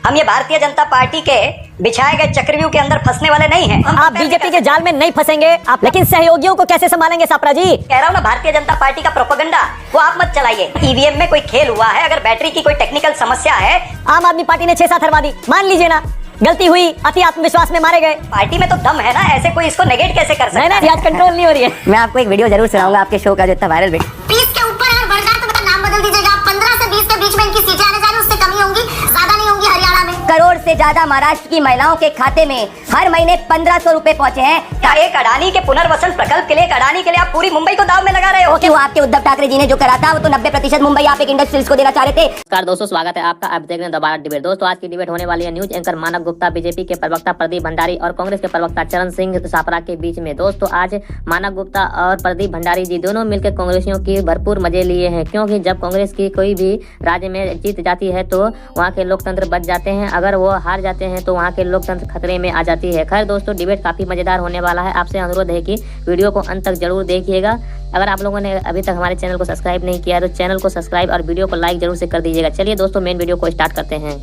हम ये भारतीय जनता पार्टी के बिछाए गए चक्रव्यूह के अंदर फंसने वाले नहीं हैं। आप बीजेपी के जाल में नहीं फंसेंगे आप, लेकिन सहयोगियों को कैसे संभालेंगे सापरा जी? कह रहा हूँ ना, भारतीय जनता पार्टी का प्रोपेगेंडा वो आप मत चलाइए। ईवीएम में कोई खेल हुआ है, अगर बैटरी की कोई टेक्निकल समस्या है। आम आदमी पार्टी ने 6-7 हरवा दी, मान लीजिए ना, गलती हुई, अति आत्मविश्वास में मारे गए। पार्टी में तो दम है ना, ऐसे कोई इसको नेगेट कैसे कर सकता है? नहीं, आज कंट्रोल नहीं हो रही है। मैं आपको एक वीडियो जरूर सुनाऊंगा आपके शो का जो इतना वायरल वीडियो। 20 के ऊपर अगर बढ़ जाए तो मेरा नाम बदल दीजिएगा। 15 से 20 के बीच में इनकी सीटें आने जा रही, उससे कमी होंगी, ज्यादा नहीं होंगी। हरियाणा में करोड़ से ज्यादा महाराष्ट्र की महिलाओं के खाते में हर महीने 1500 रुपए पहुंचे हैं। क्या एक अडानी के पुनर्वसन प्रकल्प के लिए, एक अडानी के लिए आप पूरी मुंबई को दाव में लगा रहे हो? क्यों आपके उद्धव ठाकरे जी ने जो करा था वो तो 90% मुंबई आप एक इंडस्ट्रियल्स को देना चाह रहे थे। नमस्कार दोस्तों, स्वागत है आपका। आप देख रहे हैं दोबारा डिबेट। दोस्तों आज की डिबेट होने वाली है न्यूज एंकर मानव गुप्ता, बीजेपी के प्रवक्ता प्रदीप भंडारी और कांग्रेस के प्रवक्ता चरण सिंह सापरा के बीच में। दोस्तों आज मानव गुप्ता और प्रदीप भंडारी जी दोनों मिलकर कांग्रेसियों की भरपूर मजे लिए हैं, क्योंकि जब कांग्रेस की कोई भी राज्य में जीत जाती है तो वहाँ के लोकतंत्र बच जाते हैं, अगर वो हार जाते हैं तो वहाँ के लोकतंत्र खतरे में आ जाती है। खैर दोस्तों, डिबेट काफी मजेदार होने वाला है। आपसे अनुरोध है कि वीडियो को अंत तक जरूर देखिएगा। अगर आप लोगों ने अभी तक हमारे चैनल को सब्सक्राइब नहीं किया है तो चैनल को सब्सक्राइब और वीडियो को लाइक जरूर से कर दीजिएगा। चलिए दोस्तों, मेन वीडियो को स्टार्ट करते हैं।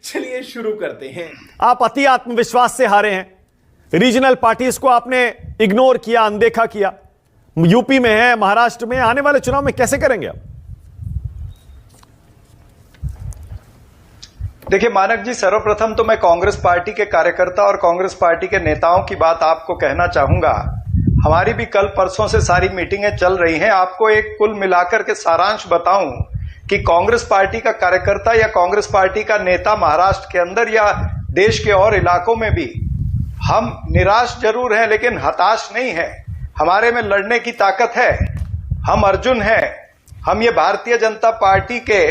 चलिए शुरू करते हैं। आप अति आत्मविश्वास से हारे हैं, रीजनल पार्टीज को आपने इग्नोर किया, अनदेखा किया। यूपी में है, महाराष्ट्र में, आने वाले चुनाव में कैसे करेंगे आप? देखिए मानक जी, सर्वप्रथम तो मैं कांग्रेस पार्टी के कार्यकर्ता और कांग्रेस पार्टी के नेताओं की बात आपको कहना चाहूंगा। हमारी भी कल परसों से सारी मीटिंगें चल रही हैं। आपको एक कुल मिलाकर के सारांश बताऊं कि कांग्रेस पार्टी का कार्यकर्ता या कांग्रेस पार्टी का नेता महाराष्ट्र के अंदर या देश के और इलाकों में भी हम निराश जरूर हैं, लेकिन हताश नहीं है। हमारे में लड़ने की ताकत है। हम अर्जुन हैं। हम ये भारतीय जनता पार्टी के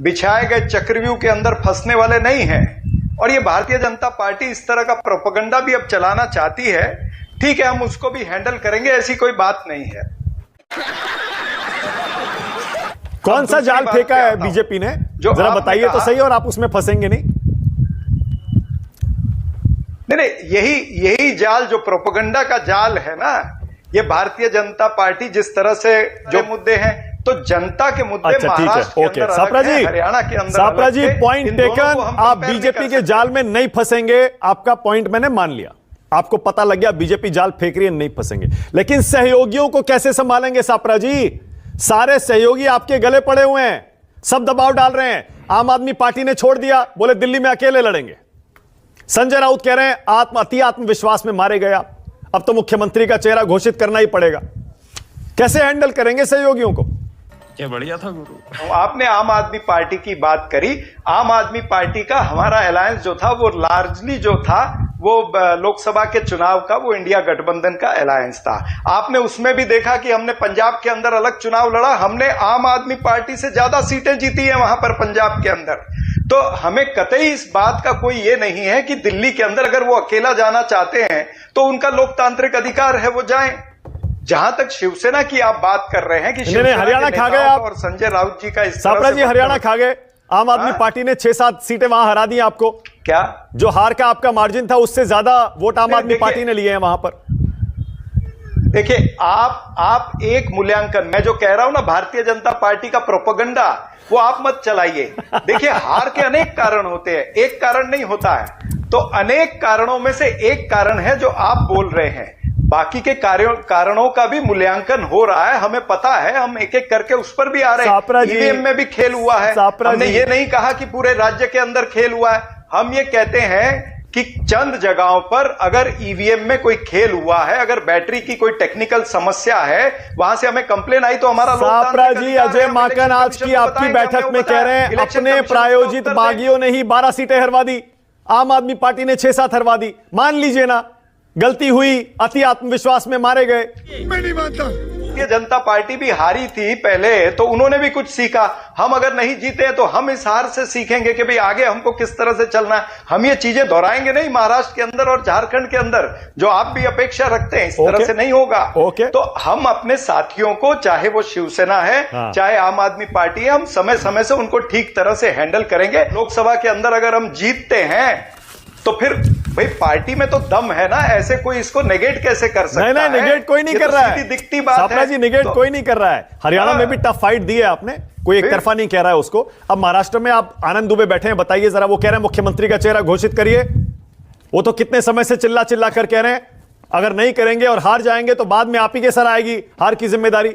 बिछाए गए चक्रव्यूह के अंदर फंसने वाले नहीं हैं। और ये भारतीय जनता पार्टी इस तरह का प्रोपेगेंडा भी अब चलाना चाहती है। ठीक है, हम उसको भी हैंडल करेंगे, ऐसी कोई बात नहीं है। कौन सा जाल फेंका है बीजेपी ने, जरा बताइए तो सही, और आप उसमें फंसेंगे नहीं? नहीं, यही जाल जो प्रोपेगेंडा का जाल है ना, ये भारतीय जनता पार्टी जिस तरह से जो मुद्दे हैं, तो जनता के मुद्दे महाराष्ट्र के अंदर अलग हैं, हरियाणा के अंदर सापरा अलग जी, हैं। पॉइंट इन दोनों टेकन। को हम आप कंपेयर बीजेपी नहीं के कर जाल में नहीं फंसेंगे, आपका पॉइंट मैंने मान लिया। आपको पता लग गया बीजेपी जाल फेंक रही है, नहीं फंसेंगे। लेकिन सहयोगियों को कैसे संभालेंगे सापरा जी? सारे सहयोगी आपके गले पड़े हुए हैं, सब दबाव डाल रहे हैं। आम आदमी पार्टी ने छोड़ दिया, बोले दिल्ली में अकेले लड़ेंगे। संजय राउत कह रहे हैं अति आत्मविश्वास में मारे गए आप, अब तो मुख्यमंत्री का चेहरा घोषित करना ही पड़ेगा। कैसे हैंडल करेंगे सहयोगियों को? क्या बढ़िया था गुरु। आपने आम आदमी पार्टी की बात करी। आम आदमी पार्टी का हमारा अलायंस जो था वो लार्जली जो था वो लोकसभा के चुनाव का वो इंडिया गठबंधन का अलायंस था। आपने उसमें भी देखा कि हमने पंजाब के अंदर अलग चुनाव लड़ा। हमने आम आदमी पार्टी से ज्यादा सीटें जीती है वहां पर पंजाब के अंदर। तो हमें कतई इस बात का कोई ये नहीं है कि दिल्ली के अंदर अगर वो अकेला जाना चाहते हैं तो उनका लोकतांत्रिक अधिकार है, वो जाएं। जहां तक शिवसेना की आप बात कर रहे हैं कि हरियाणा खा गए आप, और संजय राउत जी का इस सापरा जी हरियाणा खा गए। आम आदमी पार्टी ने 6-7 सीटें वहां हरा दी आपको। क्या जो हार का आपका मार्जिन था उससे ज्यादा वोट आम आदमी पार्टी ने लिए हैं वहां पर। देखिए, आप एक मूल्यांकन, मैं जो कह रहा हूं ना, भारतीय जनता पार्टी का प्रोपेगेंडा वो आप मत चलाइए। देखिए, हार के अनेक कारण होते हैं, एक कारण नहीं होता है। तो अनेक कारणों में से एक कारण है जो आप बोल रहे हैं। बाकी के कारणों का भी मूल्यांकन हो रहा है, हमें पता है। हम एक एक करके उस पर भी आ रहे हैं। ईवीएम में भी खेल हुआ है। हमने ये नहीं कहा कि पूरे राज्य के अंदर खेल हुआ है। हम ये कहते हैं कि चंद जगहों पर अगर ईवीएम में कोई खेल हुआ है, अगर बैटरी की कोई टेक्निकल समस्या है, वहां से हमें कंप्लेन आई तो हमारा सापरा जी, अजय माकन आज की आपकी बैठक में कह रहे हैं अपने प्रायोजित बागियों ने ही 12 सीटें हरवा दी, आम आदमी पार्टी ने 6-7 हरवा दी। मान लीजिए ना, गलती हुई, अति आत्मविश्वास में मारे गए। मैं नहीं मानता। भारतीय जनता पार्टी भी हारी थी पहले, तो उन्होंने भी कुछ सीखा। हम अगर नहीं जीते तो हम इस हार से सीखेंगे कि भाई आगे हमको किस तरह से चलना है। हम ये चीजें दोहराएंगे नहीं महाराष्ट्र के अंदर और झारखंड के अंदर, जो आप भी अपेक्षा रखते हैं। इस तरह से नहीं होगा। तो हम अपने साथियों को, चाहे वो शिवसेना है, चाहे आम आदमी पार्टी है, हम समय समय से उनको ठीक तरह से हैंडल करेंगे। लोकसभा के अंदर अगर हम जीतते हैं तो फिर भाई पार्टी में तो दम है ना, ऐसे कोई इसको नेगेट कैसे कर सकता है? नहीं, नेगेट कोई नहीं कर रहा है, दिखती बात सापरा है जी, नेगेट तो, कोई नहीं कर रहा है। हरियाणा में भी टफ फाइट दी है आपने, कोई एक तरफा नहीं कह रहा है उसको। अब महाराष्ट्र में आप आनंद दुबे बैठे हैं, बताइए जरा, वो कह रहे हैं मुख्यमंत्री का चेहरा घोषित करिए। वो तो कितने समय से चिल्ला चिल्ला कर कह रहे हैं अगर नहीं करेंगे और हार जाएंगे तो बाद में आप ही के सर आएगी हार की जिम्मेदारी।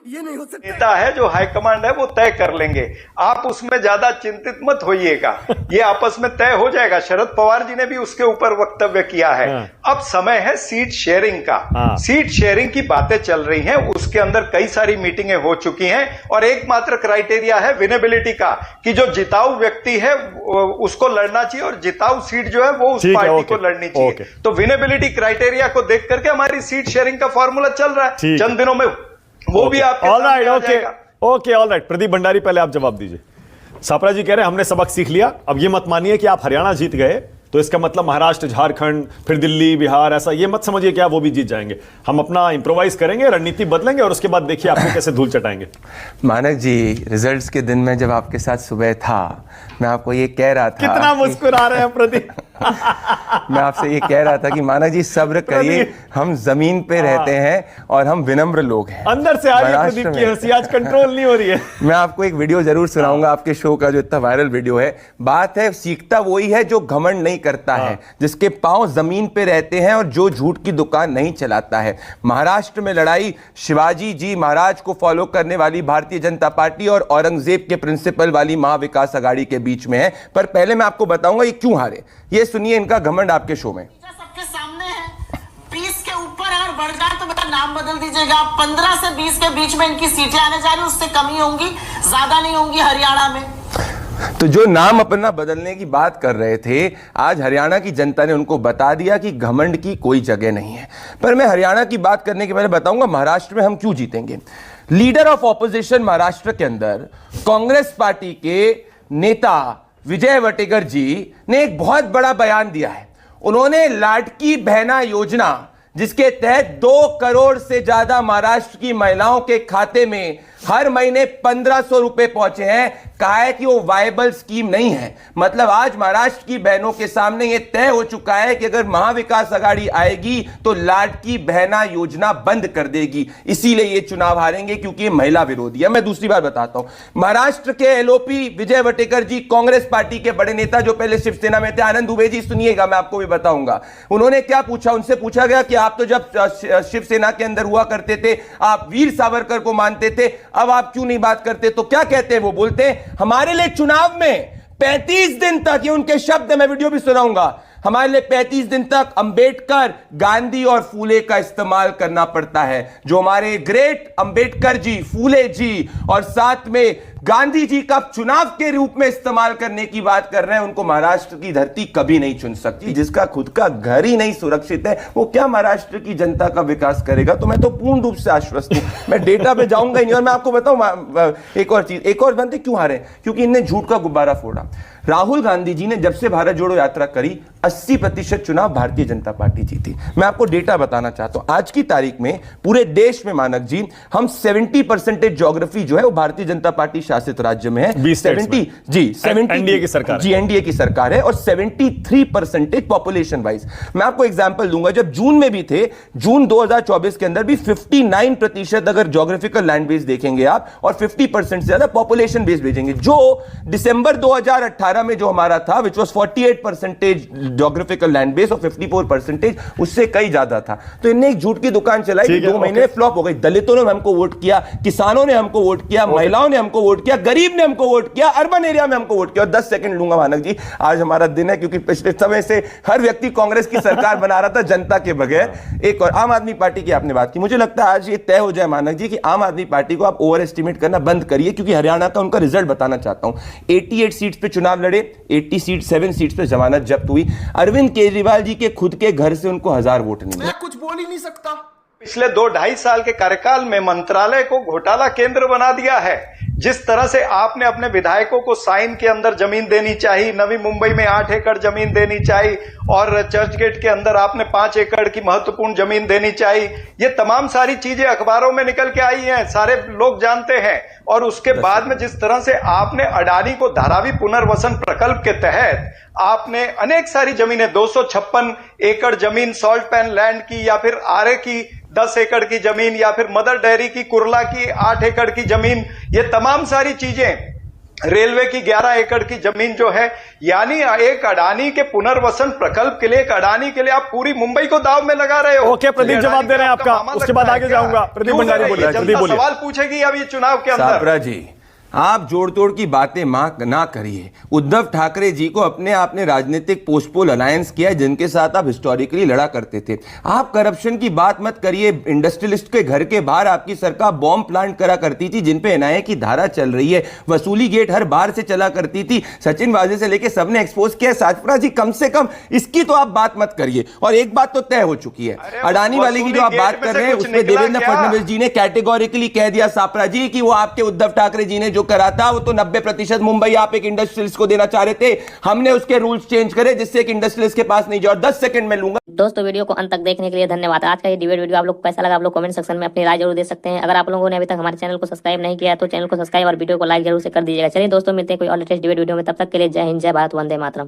ये नहीं हो सकता। नेता है जो हाईकमांड है वो तय कर लेंगे, आप उसमें ज्यादा चिंतित मत होइएगा, ये आपस में तय हो जाएगा। शरद पवार जी ने भी उसके ऊपर वक्तव्य किया है। अब समय है सीट शेयरिंग का। सीट शेयरिंग की बातें चल रही हैं, उसके अंदर कई सारी मीटिंगें हो चुकी हैं और एकमात्र क्राइटेरिया है विनेबिलिटी का, कि जो जिताऊ व्यक्ति है उसको लड़ना चाहिए और जिताऊ सीट जो है वो उस पार्टी को लड़नी चाहिए। तो विनेबिलिटी क्राइटेरिया को देख करके हमारी सीट शेयरिंग का फॉर्मूला चल रहा है, चंद दिनों में वो भी आपके सामने आ जाएगा। Okay, alright. प्रदीप भंडारी, पहले आप जवाब दीजिए। सापरा जी कह रहे हैं हमने सबक सीख लिया, अब ये मत मानिए कि आप हरियाणा जीत गए तो इसका मतलब महाराष्ट्र, झारखंड, फिर दिल्ली, बिहार, ऐसा ये मत समझिए कि आप वो भी जीत जाएंगे। हम अपना इंप्रोवाइज करेंगे, रणनीति बदलेंगे और उसके बाद देखिए आपको कैसे धूल चटाएंगे। मानक जी, रिजल्ट्स के दिन में जब आपके साथ सुबह था, मैं आपको ये कह रहा था, कितना मुस्कुरा रहे हैं प्रदीप। मैं आपसे ये कह रहा था कि मानक जी सब्र करिए, हम जमीन पे रहते हैं और हम विनम्र लोग हैं। अंदर से आ रही है प्रदीप की हंसी, आज कंट्रोल नहीं हो रही है। मैं आपको एक वीडियो जरूर सुनाऊंगा आपके शो का जो इतना वायरल वीडियो है। बात है, सीखता वही है जो घमंड नहीं करता है, जिसके पांव जमीन पे रहते हैं और जो झूठ की दुकान नहीं चलाता है। महाराष्ट्र में लड़ाई शिवाजी जी महाराज को फॉलो करने वाली भारतीय जनता पार्टी और औरंगजेब के प्रिंसिपल वाली महाविकास आघाड़ी के बीच में है। पर पहले मैं आपको बताऊंगा ये क्यों हारे, ये सुनिए इनका घमंड आपके शो में। सबके सामने है, 20 के ऊपर अगर बढ़ जाए तो मेरा नाम बदल दीजिएगा। 15 से 20 के बीच में इनकी सीटें आने जा रही, उससे कमी होंगी, ज्यादा नहीं होंगी हरियाणा में। तो जो नाम अपना बदलने की बात कर रहे थे, आज हरियाणा की जनता ने उनको बता दिया कि घमंड की कोई जगह नहीं है। पर मैं हरियाणा की बात करने के पहले बताऊंगा महाराष्ट्र में हम क्यों जीतेंगे। लीडर ऑफ ऑपोजिशन महाराष्ट्र के अंदर कांग्रेस पार्टी के नेता विजय वटेकर जी ने एक बहुत बड़ा बयान दिया है। उन्होंने लाडकी बहना योजना, जिसके तहत 2 करोड़ से ज्यादा महाराष्ट्र की महिलाओं के खाते में हर महीने 1500 रुपए पहुंचे हैं, कहा है कि वो वायबल स्कीम नहीं है। मतलब आज महाराष्ट्र की बहनों के सामने यह तय हो चुका है कि अगर महाविकास आघाड़ी आएगी तो लाडकी बहना योजना बंद कर देगी, इसीलिए ये चुनाव हारेंगे क्योंकि ये महिला विरोधी है। मैं दूसरी बात बताता हूं, महाराष्ट्र के एलओपी विजय वटेकर जी, कांग्रेस पार्टी के बड़े नेता जो पहले शिवसेना में थे, आनंद दुबे जी, सुनिएगा मैं आपको भी बताऊंगा। उन्होंने क्या पूछा, उनसे पूछा गया कि आप तो जब शिवसेना के अंदर हुआ करते थे, आप वीर सावरकर को मानते थे, अब आप क्यों नहीं बात करते? तो क्या कहते हैं वो, बोलते हैं हमारे लिए चुनाव में 35 दिन तक, ये उनके शब्द है, मैं वीडियो भी सुनाऊंगा, हमारे लिए 35 दिन तक अंबेडकर, गांधी और फूले का इस्तेमाल करना पड़ता है। जो हमारे ग्रेट अंबेडकर जी, फूले जी और साथ में गांधी जी का चुनाव के रूप में इस्तेमाल करने की बात कर रहे हैं, उनको महाराष्ट्र की धरती कभी नहीं चुन सकती। जिसका खुद का घर ही नहीं सुरक्षित है, वो क्या महाराष्ट्र की जनता का विकास करेगा? तो मैं तो पूर्ण रूप से आश्वस्त हूं, मैं डेटा पे जाऊंगा ही नहीं। और मैं आपको बताऊं एक और चीज, एक और बनते क्यों हारे, क्योंकि इनने झूठ का गुब्बारा फोड़ा। राहुल गांधी जी ने जब से भारत जोड़ो यात्रा करी, 80% चुनाव भारतीय जनता पार्टी जीती। मैं आपको डेटा बताना चाहता हूं, आज की तारीख में पूरे देश में मानक जी हम 70% ज्योग्राफी जो है वो भारतीय जनता पार्टी शासित राज्य में है। 70 जी, 70 एनडीए की सरकार जी, एनडीए की सरकार है और 73% पॉपुलेशन वाइज। मैं आपको एग्जांपल दूंगा, जब जून में भी थे, जून 2024 के अंदर भी 59% अगर ज्योग्राफिकल लैंड बेस देखेंगे आप और 50% से ज्यादा पॉपुलेशन बेस भेजेंगे। जो दिसंबर 2018 में जो हमारा था, which was 48% geographical land base और 54%, उससे कई ज्यादा था। तो इनने एक झूठ की दुकान चलाई, 2 महीने फ्लॉप हो गई। दलितों ने हमको वोट किया, किसानों ने हमको वोट किया, महिलाओं ने हमको वोट किया, गरीब ने हमको वोट किया, अर्बन एरिया में हमको वोट किया। और 10 सेकंड लूंगा मानक जी, आज हमारा दिन है क्योंकि पिछले समय से हर व्यक्ति कांग्रेस की सरकार बना रहा था जनता के बगैर। एक और आम आदमी पार्टी की आपने बात की, मुझे लगता है आज ये तय हो जाए मानक जी कि आम आदमी पार्टी को आप ओवर एस्टिमेट करना बंद करिए, क्योंकि हरियाणा का उनका रिजल्ट बताना चाहता हूं। 88 सीट्स पे चुनाव लड़े, 80 सीट 7 सीट्स पे जमानत जब्त हुई। अरविंद केजरीवाल जी के खुद के घर से उनको 1000 वोट नहीं मिले। मैं कुछ बोल ही नहीं सकता, पिछले 2-2.5 साल के कार्यकाल में मंत्रालय को घोटाला केंद्र बना दिया है। जिस तरह से आपने अपने विधायकों को साइन के अंदर जमीन देनी चाहिए, नवी मुंबई में 8 एकड़ जमीन देनी चाहिए और चर्च गेट के अंदर आपने 5 एकड़ की महत्वपूर्ण जमीन देनी चाहिए, ये तमाम सारी चीजें अखबारों में निकल के आई हैं, सारे लोग जानते हैं। और उसके बाद में जिस तरह से आपने अडानी को धारावी पुनर्वसन प्रकल्प के तहत आपने अनेक सारी जमीनें, 256 एकड़ जमीन सॉल्ट पैन लैंड की, या फिर आरे की 10 एकड़ की जमीन, या फिर मदर डेयरी की कुरला की 8 एकड़ की जमीन, ये तमाम सारी चीजें, रेलवे की 11 एकड़ की जमीन जो है, यानी एक अडानी के पुनर्वसन प्रकल्प के लिए, एक अडानी के लिए आप पूरी मुंबई को दाव में लगा रहे हो। ओके प्रदीप, जवाब दे रहे हैं आपका, उसके बाद आगे जाऊंगा। प्रदीप भंडारी बोलिए, जल्दी बोलिए। सवाल पूछेगी अब ये चुनाव के अंदर। सापरा जी, आप जोड़ तोड़ की बातें ना करिए। उद्धव ठाकरे जी को अपने आपने राजनीतिक पोस्टपोल अलायंस किया है, जिनके साथ आप हिस्टोरिकली लड़ा करते थे। आप करप्शन की बात मत करिए। इंडस्ट्रियलिस्ट के घर के बाहर आपकी सरकार बॉम्ब प्लांट करा करती थी, जिन पे एनआईए की धारा चल रही है। वसूली गेट हर बार से चला करती थी, सचिन वाजे से लेके सबने एक्सपोज किया। सापरा जी, कम से कम इसकी तो आप बात मत करिए। और एक बात तो तय हो चुकी है, अडानी वाली की जो आप बात कर रहे हैं उसमें देवेंद्र फडणवीस जी ने कैटेगोरिकली कह दिया सापरा जी कि वो आपके उद्धव ठाकरे जी ने जो करा था वो तो 90% मुंबई आप एक इंडस्ट्रियलिस्ट को देना चाह रहे थे। हमने उसके रूल्स चेंज करे जिससे एक इंडस्ट्रियलिस्ट के पास नहीं जाए। और 10 सेकंड में लूंगा। दोस्तों, वीडियो को अंत तक देखने के लिए धन्यवाद। आज का ये डिबेट वीडियो आप लोग को कैसा लगा, आप लोग कमेंट सेक्शन में अपनी राय जरूर दे सकते हैं। अगर आप लोगों ने अभी तक हमारे चैनल को सब्सक्राइब नहीं किया है तो चैनल को सब्सक्राइब और वीडियो को लाइक जरूर से कर दीजिएगा। चलिए दोस्तों, मिलते हैं कोई और लेटेस्ट डिबेट वीडियो में, तब तक के लिए जय हिंद, जय भारत, वंदे मातरम।